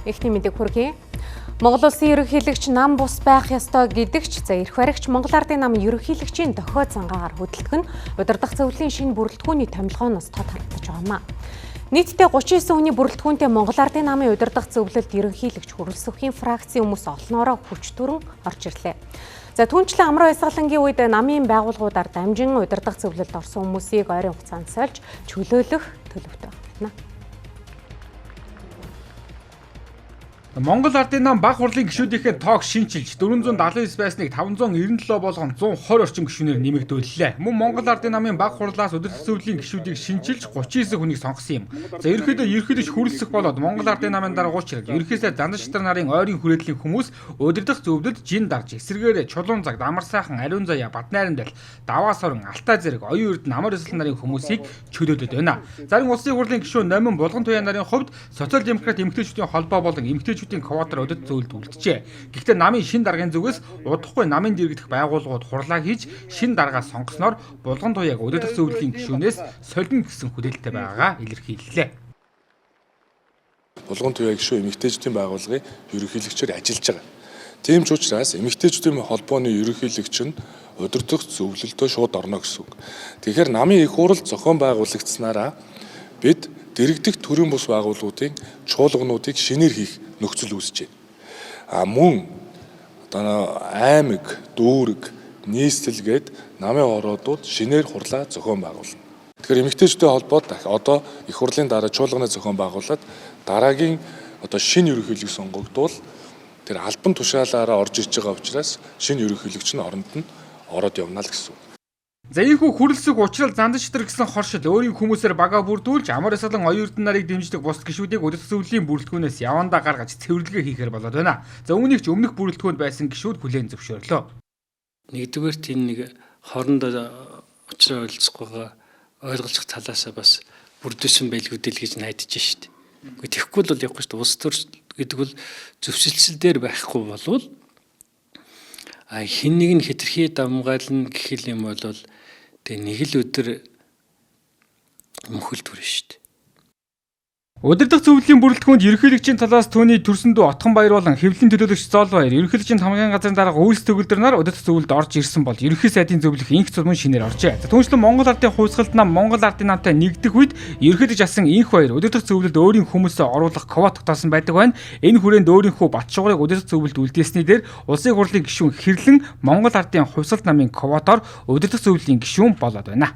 Эхний мэдээг хүргэе. Монгол Улсын ерөнхийлөгч нам бус байх ёстой гэдэгч эрх баригч Монгол Ардын намын ерөнхийлөгчийн дохиод цангаагаар хөдөлгөх нь удирдах зөвлөлийн шинэ бүрэлдэхүүний томилгооноос тод харагдаж байгаа юм. Нийтдээ 39 хүний бүрэлдэхүүнтэй Монгол Ардын намын удирдах зөвлөлд ерөнхийлөгч Хөрөлсөхийн фракцийн хүмүүс олноороо хүч төрөн орж ирлээ. За түүнчлэн амраа ясгалангийн үед намын байгууллагуудаар дамжин удирдах зөвлөлд орсон хүмүүсийг ойрын хугацаанд сольж чөлөөлөх төлөвтэй байна. Монгол Ардын нам баг хурлын гишүүдийнхээ тоог шинчилж 479 байсныг 597 болгон 120 орчим гишүүнээр нэмэгдүүллээ. Мөн Монгол Ардын намын баг хурлаас удирдах зөвлөлийн гишүүдийг шинчилж 39 хүнийг сонгосон юм. За ерөнхийдөө ерөнхийлөгч Хөрөлсөх болоод Монгол Ардын намын дараагууч хэрэг ерөнхийдөө занданчтар нарын ойрын хүрээллийн хүмүүс удирдах зөвлөлд жин дарж эсэргээрээ Чулуун цагт амар сайхан ариун заяа Баднайран дэл Даваа сорон Алтай зэрэг оюун эрдэнэ амар эсэл нарын хүмүүсийг чөлөөлөд байна. Зарим улсын хурлын гишүүн Номин Булган Туяа нарын хувьд социал демократ эмэгтэйчүүдийн холбоо болон эмэгтэйчүүдийн квотор удирдах зөвлөлд үлджээ. Гэхдээ намын шин даргын зүгээс удахгүй намын дэргэдэх байгууллагууд хурлаа хийж шин даргаа сонгосноор Булган Туяаг удирдах зөвлөлийн гишүүнээс солино гэсэн хүлээлттэй байгаагаа илэрхийллээ. Булган Туяа гишүүн эмэгтэйчүүдийн байгууллагын ерөнхийлөгчөөр ажиллаж байгаа. Тийм ч учраас эмэгтэйчүүдийн холбооны ерөнхийлөгч нь удирдах зөвлөлтөө шууд орно гэсэн үг. Тэгэхээр намын их хурал зохион байгуулагдсанараа бид дэргэдэх төрийн бус байгууллагуудын чуулгануудыг шинээр хийх нөхцөл үүсэж байна. Мөн одоо аймаг, дүүрэг, нийслэл гээд намын ороодууд шинээр хурлаа зохион байгуулна. Тэгэхээр эмэгтэйчүүдийн холбоод одоо их хурлын дараа чуулганы зохион байгуулад дараагийн одоо шинэ ерөнхийлөг сонгогдвол тэр албан тушаалаараа орж иж байгаа учраас шинэ ерөнхийлөгч нь оронд нь ороод явна л гэсэн үг. За ийхүү Хөрөлсөх уучрал занданчтар гэсэн хоршил өөрийн хүмүүсээр бага бүрдүүлж амар ясгалан оюун эрдэнэ нарыг дэмждэг бус гишүүдийг удирдах зөвлөлийн бүрэлдэхүүнээс явандаа гаргаж цэвэрлэгээ хийхээр болоод байна. За үүнийг ч өмнөх бүрэлдэхүүнд байсан гишүүд хүлээн зөвшөөрлөө. Нэгдүгээр тийм нэг хоорондоо уучраа ойлцохгүйгаа ойлголцох талаасаа бас бүрдүүлсэн байлгуудэл гэж найдаж шít. Гэхдээ тэгэхгүй бол явахгүй шүү дээ. Улс төр гэдэг бол зөвшөлтсөл дээр байхгүй болвол хин нэг нь хэтэрхий дамгаална гэх юм бол тэгээ нэг л өдөр мөхөл төрнө шүү дээ. Удирдах зөвлөлийн бүрэлдэхүүнд ерөнхийлөгчийн талаас түүний төрсөндөө отхон баяр болон хэвлэлийн төлөөлөгч Зол баяр ерөнхийлөгчийн хамгийн газрын дарга үйлс төгөлдөр нар удирдах зөвлөлд орж ирсэн бол ерөнхий сайдын зөвлөх инх цулмын шинээр оржээ. Түүнчлэн Монгол Ардын хувьсгалд нам Монгол Ардын намтай нэгдэх үед ерөнхийлөгч асан инх баяр удирдах зөвлөлд өөрийн хүмүүсээ оруулах квот тогтоосон байдаг байна. Энэ хүрээнд өөрийнхөө бат шугарыг удирдах зөвлөлд үлдээсний дээр улсын хурлын гишүүн Хэрлэн Монгол Ардын хувьсгалд намын квотоор удирдах зөвлөлийн гишүүн болоод байна.